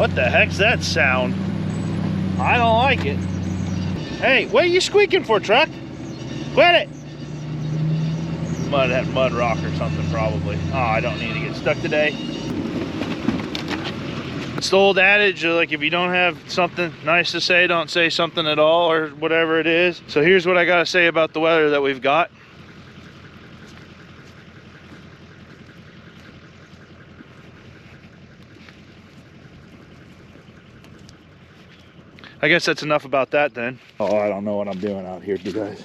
What the heck's that sound? I don't like it. Hey, what are you squeaking for, truck? Quit it! Mud rock or something probably. Oh, I don't need to get stuck today. It's the old adage, like if you don't have something nice to say, don't say something at all, or whatever it is. So here's what I gotta say about the weather that we've got. I guess that's enough about that then. Oh, I don't know what I'm doing out here, you guys.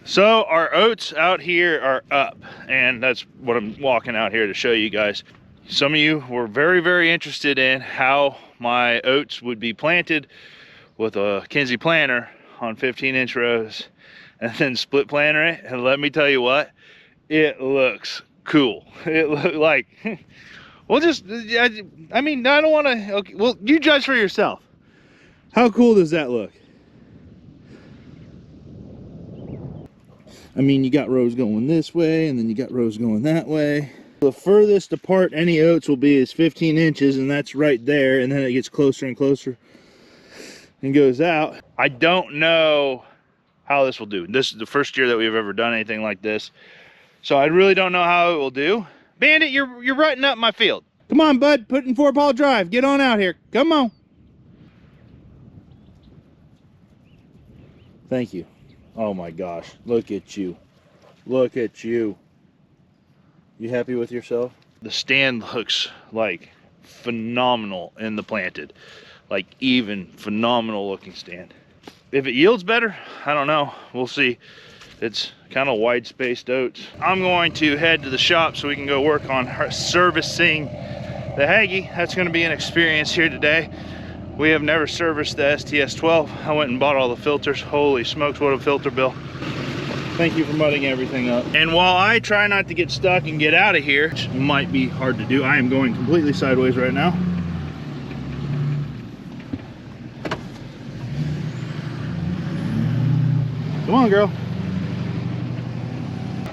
So our oats out here are up, and that's what I'm walking out here to show you guys. Some of you were very, very interested in how my oats would be planted with a Kinsey planter on 15-inch rows and then split planter it. And let me tell you what, it looks cool. It looked like, well, just, I mean, I don't want to, okay, well, you judge for yourself. How cool does that look? I mean, you got rows going this way, and then you got rows going that way. The furthest apart any oats will be is 15 inches, and that's right there, and then it gets closer and closer and goes out. I don't know how this will do. This is the first year that we've ever done anything like this, so I really don't know how it will do. Bandit, you're rutting up my field. Come on, bud, put in 4-ball drive. Get on out here. Come on. Thank you. Oh my gosh, look at you. Look at you. You happy with yourself? The stand looks like phenomenal in the planted. Like even phenomenal looking stand. If it yields better, I don't know. We'll see. It's kind of wide spaced oats. I'm going to head to the shop so we can go work on servicing the Haggy. That's going to be an experience here today. We have never serviced the STS-12. I went and bought all the filters. Holy smokes, what a filter bill. Thank you for mudding everything up. And while I try not to get stuck and get out of here, which might be hard to do, I am going completely sideways right now. Come on, girl.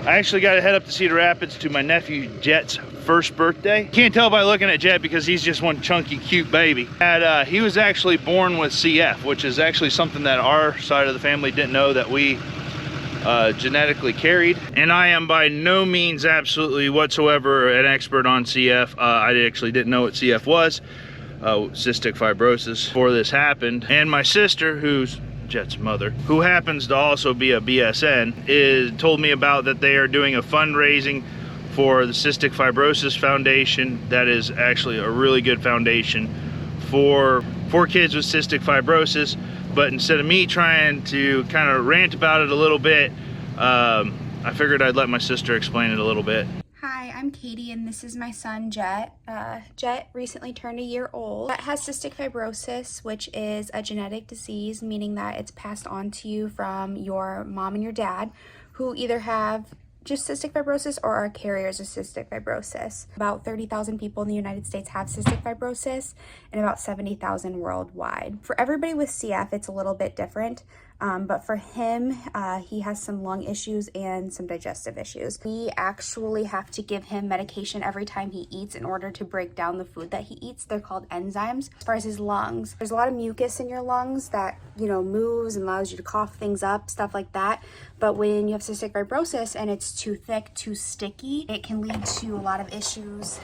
I actually got to head up to Cedar Rapids to my nephew Jett's first birthday. Can't tell by looking at Jett because he's just one chunky, cute baby. And he was actually born with CF, which is actually something that our side of the family didn't know that we genetically carried. And I am by no means absolutely whatsoever an expert on CF. I actually didn't know what CF was, cystic fibrosis, before this happened. And my sister, who's Jett's mother, who happens to also be a BSN, told me about that they are doing a fundraising for the Cystic Fibrosis Foundation. That is actually a really good foundation for kids with cystic fibrosis. But instead of me trying to kind of rant about it a little bit, I figured I'd let my sister explain it a little bit. Hi, I'm Katie, and this is my son, Jett. Jett recently turned a year old. Jett has cystic fibrosis, which is a genetic disease, meaning that it's passed on to you from your mom and your dad, who either have just cystic fibrosis or are carriers of cystic fibrosis. About 30,000 people in the United States have cystic fibrosis and about 70,000 worldwide. For everybody with CF, it's a little bit different. But for him, he has some lung issues and some digestive issues. We actually have to give him medication every time he eats in order to break down the food that he eats. They're called enzymes. As far as his lungs, there's a lot of mucus in your lungs that, moves and allows you to cough things up, stuff like that. But when you have cystic fibrosis and it's too thick, too sticky, it can lead to a lot of issues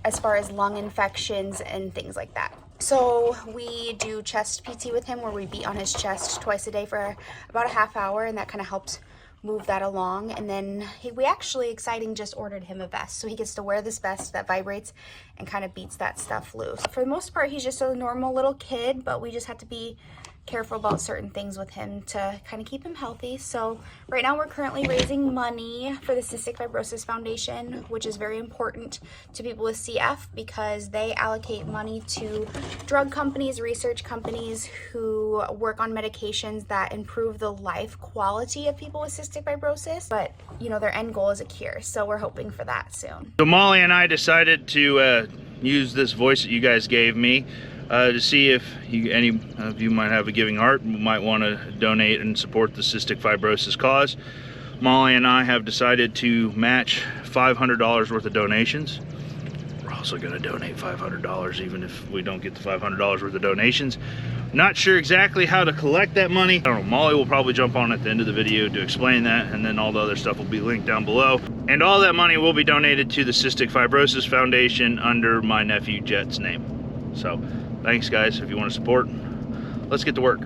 as far as lung infections and things like that. So we do chest PT with him, where we beat on his chest twice a day for about a half hour, and that kind of helps move that along. And then we actually, exciting, just ordered him a vest, so he gets to wear this vest that vibrates and kind of beats that stuff loose. For the most part, he's just a normal little kid, but we just have to be careful about certain things with him to kind of keep him healthy. So right now we're currently raising money for the Cystic Fibrosis Foundation, which is very important to people with CF because they allocate money to drug companies, research companies who work on medications that improve the life quality of people with cystic fibrosis. But their end goal is a cure, so we're hoping for that soon. So Molly and I decided to use this voice that you guys gave me to see if any of you might have a giving heart, might want to donate and support the cystic fibrosis cause. Molly and I have decided to match $500 worth of donations. We're all also going to donate $500 even if we don't get the $500 worth of donations. Not sure exactly how to collect that money. I don't know, Molly will probably jump on at the end of the video to explain that, and then all the other stuff will be linked down below. And all that money will be donated to the Cystic Fibrosis Foundation under my nephew Jett's name. So thanks guys. If you want to support, let's get to work.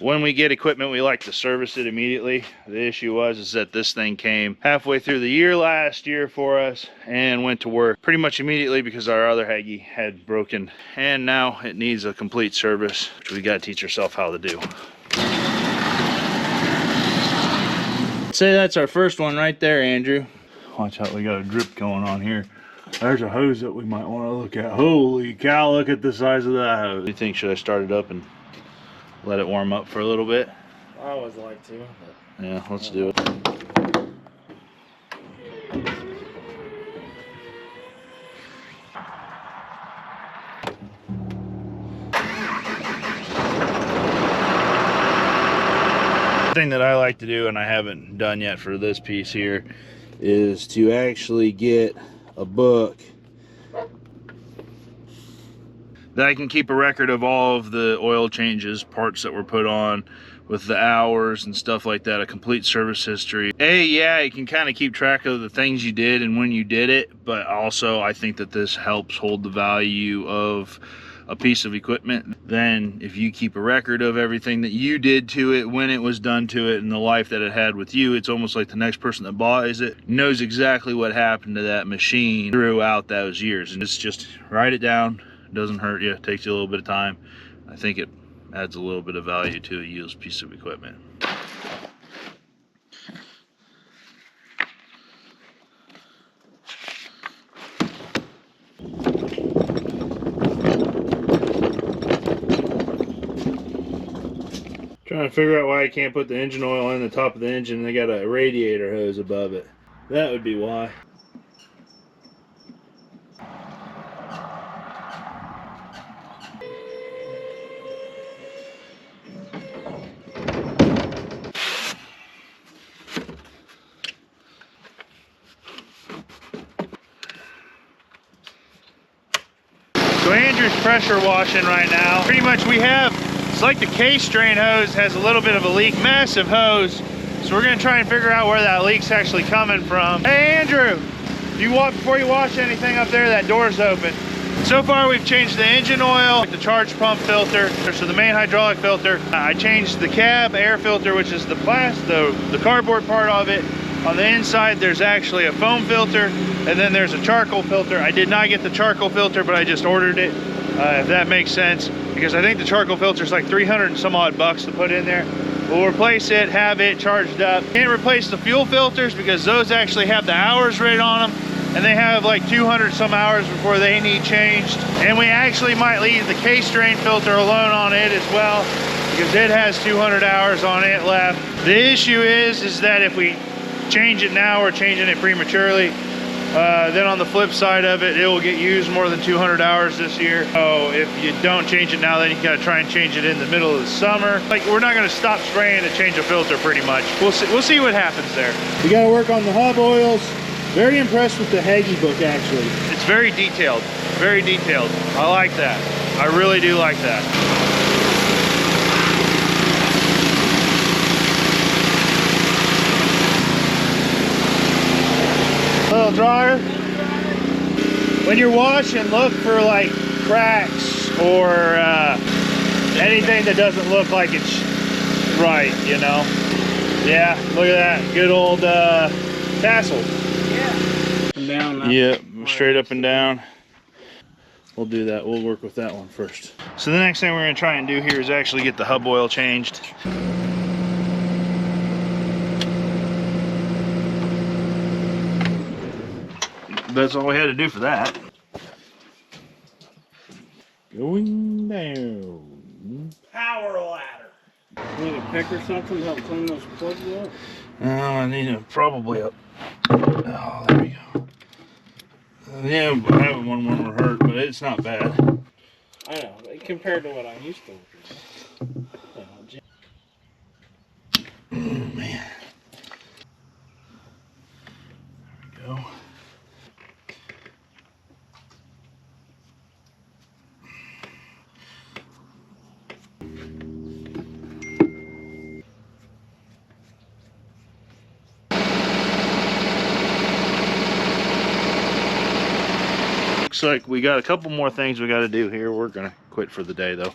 When we get equipment, we like to service it immediately. The issue is that this thing came halfway through the year last year for us and went to work pretty much immediately because our other Haggy had broken, and now it needs a complete service, which we got to teach ourselves how to do. Say that's our first one right there, Andrew. Watch out, we got a drip going on here. There's a hose that we might want to look at. Holy cow, look at the size of that hose. What do you think? Should I start it up and let it warm up for a little bit? I always like to. But yeah, let's do it. The thing that I like to do, and I haven't done yet for this piece here, is to actually get a book that I can keep a record of all of the oil changes, parts that were put on, with the hours and stuff like that, a complete service history. Yeah, you can kind of keep track of the things you did and when you did it, but also I think that this helps hold the value of a piece of equipment. Then if you keep a record of everything that you did to it, when it was done to it, and the life that it had with you, it's almost like the next person that buys it knows exactly what happened to that machine throughout those years. And it's just write it down. Doesn't hurt you, takes you a little bit of time. I think it adds a little bit of value to a used piece of equipment. Trying to figure out why I can't put the engine oil in the top of the engine and they got a radiator hose above it. That would be why. So Andrew's pressure washing right now. Pretty much we have, it's like the case drain hose has a little bit of a leak, massive hose. So we're gonna try and figure out where that leak's actually coming from. Hey Andrew, before you wash anything up there, that door's open. So far we've changed the engine oil, the charge pump filter, so the main hydraulic filter. I changed the cab air filter, which is the cardboard part of it. On the inside there's actually a foam filter, and then there's a charcoal filter. I did not get the charcoal filter, but I just ordered it, if that makes sense, because I think the charcoal filter is like 300 and some odd bucks to put in there. We'll replace it, have it charged up. Can't replace the fuel filters because those actually have the hours written on them, and they have like 200 some hours before they need changed. And we actually might leave the case drain filter alone on it as well, because it has 200 hours on it left. The issue is that if we change it now, we're changing it prematurely. Then on the flip side of it, it will get used more than 200 hours this year. So if you don't change it now, then you gotta try and change it in the middle of the summer. Like, we're not gonna stop spraying to change a filter pretty much. We'll see what happens there. We gotta work on the hub oils. Very impressed with the Haggy book actually. It's very detailed, very detailed. I like that. I really do like that. Little dryer. When you're washing, look for like cracks or anything that doesn't look like it's right, you know. Yeah, look at that, good old tassel. Yeah. And down. Yep, straight up and down. We'll do that. We'll work with that one first. So the next thing we're going to try and do here is actually get the hub oil changed. That's all we had to do for that. Going down. Power ladder. Need a pick or something to help clean those plugs up? I need a probably a. Oh, there we go. Yeah, I haven't one when we're hurt, but it's not bad. I know, compared to what I used to. Yeah. looks like we got a couple more things we got to do here. We're gonna quit for the day though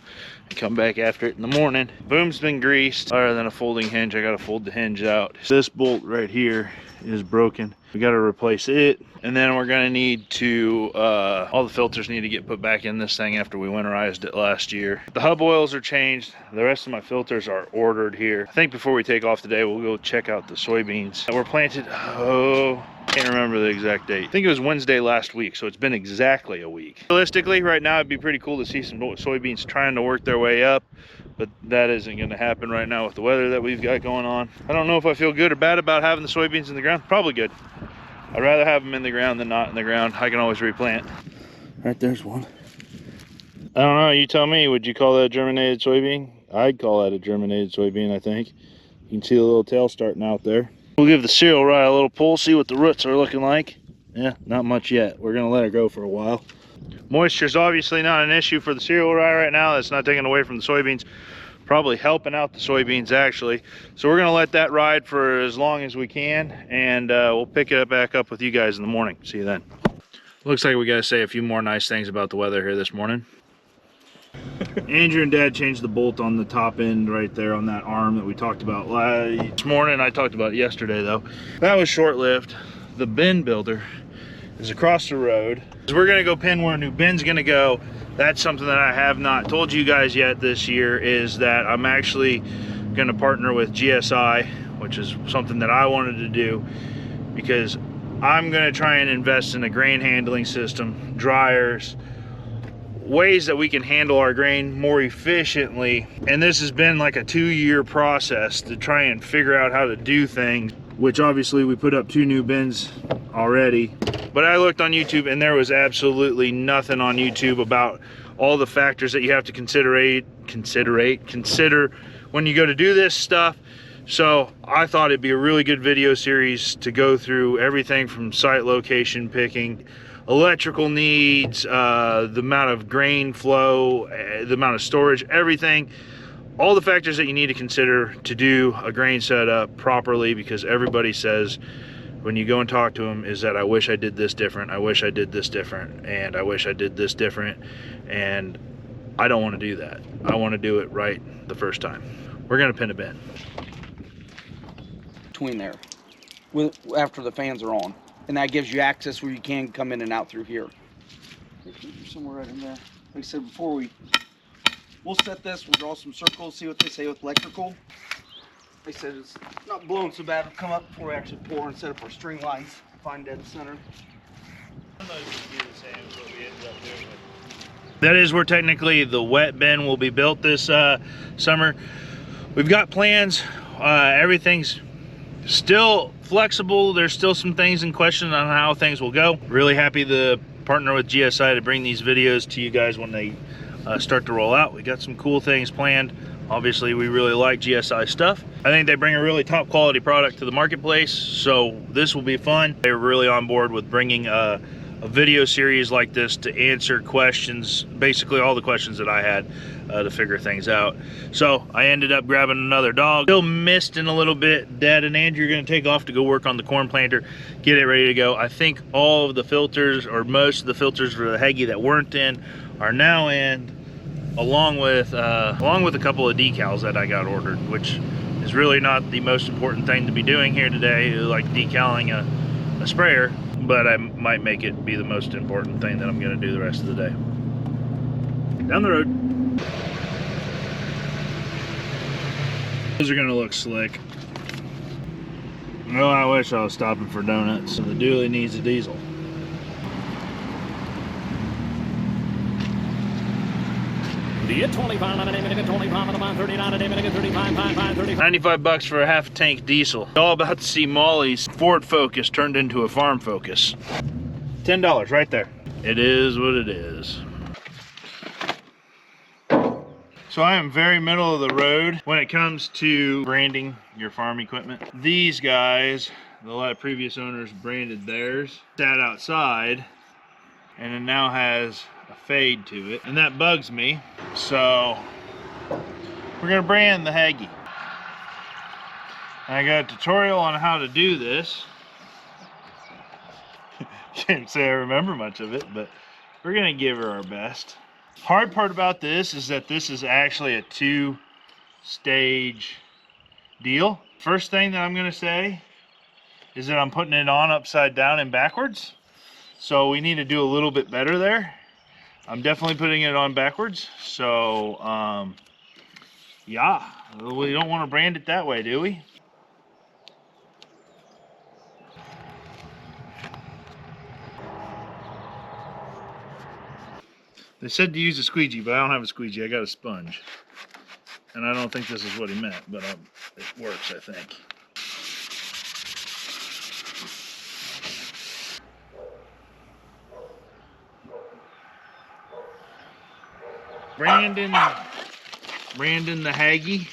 and come back after it in the morning. Boom's been greased. Other than a folding hinge, I gotta fold the hinge out. This bolt right here is broken. We got to replace it, and then we're gonna need to all the filters need to get put back in this thing after we winterized it last year. The hub oils are changed. The rest of my filters are ordered here. I think before we take off today, we'll go check out the soybeans that were planted. Can't remember the exact date. I think it was Wednesday last week, so it's been exactly a week. Realistically, right now it'd be pretty cool to see some soybeans trying to work their way up, but that isn't going to happen right now with the weather that we've got going on. I don't know if I feel good or bad about having the soybeans in the ground. Probably good. I'd rather have them in the ground than not in the ground. I can always replant. Right there's one. I don't know, you tell me, would you call that a germinated soybean? I'd call that a germinated soybean, I think. You can see the little tail starting out there. We'll give the cereal rye a little pull, see what the roots are looking like. Yeah, not much yet. We're gonna let it go for a while. Moisture's obviously not an issue for the cereal rye right now. That's not taking away from the soybeans. Probably helping out the soybeans actually. So we're gonna let that ride for as long as we can, and we'll pick it back up with you guys in the morning. See you then. Looks like we gotta say a few more nice things about the weather here this morning. Andrew and Dad changed the bolt on the top end right there on that arm that we talked about this morning. I talked about it yesterday though. That was short-lived. The bin builder is across the road. We're gonna go pin where a new bin's gonna go. That's something that I have not told you guys yet this year, is that I'm actually gonna partner with GSI, which is something that I wanted to do, because I'm gonna try and invest in a grain handling system, dryers, ways that we can handle our grain more efficiently. And this has been like a 2-year process to try and figure out how to do things, which obviously we put up 2 new bins already. But I looked on YouTube and there was absolutely nothing on YouTube about all the factors that you have to consider when you go to do this stuff. So I thought it'd be a really good video series to go through everything from site location picking, electrical needs, the amount of grain flow, the amount of storage, everything, all the factors that you need to consider to do a grain setup properly, because everybody says when you go and talk to them is that I wish I did this different, I wish I did this different, and I wish I did this different, and I don't want to do that. I want to do it right the first time. We're going to pin a bin. Between there, after the fans are on. And that gives you access where you can come in and out through here. Somewhere right in there. Like I said before, we'll set this, we'll draw some circles, see what they say with electrical. They said it's not blowing so bad. We'll come up before we actually pour and set up our string lines, find dead center. That is where technically the wet bin will be built this summer. We've got plans. Everything's still flexible. There's still some things in question on how things will go. Really happy to partner with GSI to bring these videos to you guys when they start to roll out. We got some cool things planned. Obviously, we really like GSI stuff. I think they bring a really top quality product to the marketplace, so this will be fun. They're really on board with bringing a video series like this to answer questions, basically all the questions that I had to figure things out. So I ended up grabbing another dog. Still misting a little bit. Dad and Andrew are gonna take off to go work on the corn planter, get it ready to go. I think all of the filters, or most of the filters for the Heggie that weren't in, are now in, along with a couple of decals that I got ordered, which is really not the most important thing to be doing here today, like decaling a sprayer, but I might make it be the most important thing that I'm gonna do the rest of the day. Down the road. Those are gonna look slick. Oh, I wish I was stopping for donuts. So the dually needs a diesel. $95 for a half tank diesel. All about to see Molly's Ford Focus turned into a farm Focus. $10 right there. It is what it is. So I am very middle of the road when it comes to branding your farm equipment. These guys, the previous owners branded theirs, sat outside, and it now has a fade to it, and that bugs me. So we're gonna brand the Heggie. And I got a tutorial on how to do this. Can't say I remember much of it, but We're gonna give her our best. Hard part about this is that this is actually a 2-stage deal. First thing that I'm gonna say is that I'm putting it on upside down and backwards. So we need to do a little bit better there. I'm definitely putting it on backwards. So, yeah, we don't want to brand it that way, do we? They said to use a squeegee, but I don't have a squeegee. I got a sponge. And I don't think this is what he meant, but it works, I think. Brandon the Haggy.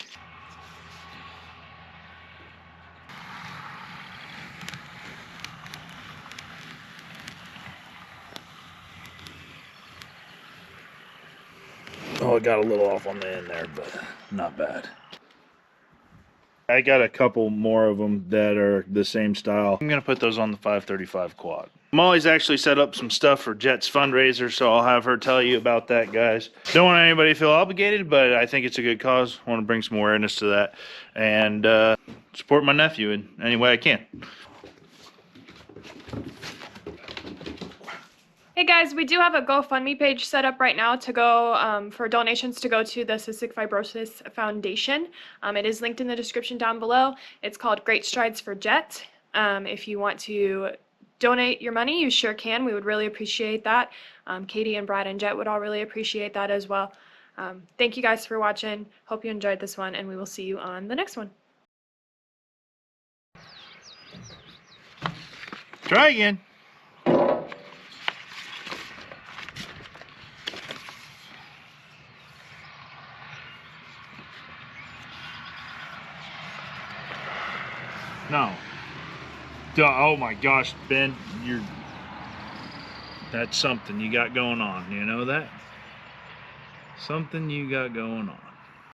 Oh, it got a little off on the end there, but not bad. I got a couple more of them that are the same style. I'm gonna put those on the 535 quad. Molly's actually set up some stuff for Jett's fundraiser, so I'll have her tell you about that, guys. Don't want anybody to feel obligated, but I think it's a good cause. I want to bring some awareness to that and support my nephew in any way I can. Hey guys, we do have a GoFundMe page set up right now to go for donations to go to the Cystic Fibrosis Foundation. It is linked in the description down below. It's called Great Strides for Jett. If you want to donate your money, you sure can. We would really appreciate that. Katie and Brad and Jett would all really appreciate that as well. Thank you guys for watching. Hope you enjoyed this one, and we will see you on the next one. Try again. No. Oh my gosh, Ben, that's something you got going on. You know that? Something you got going on.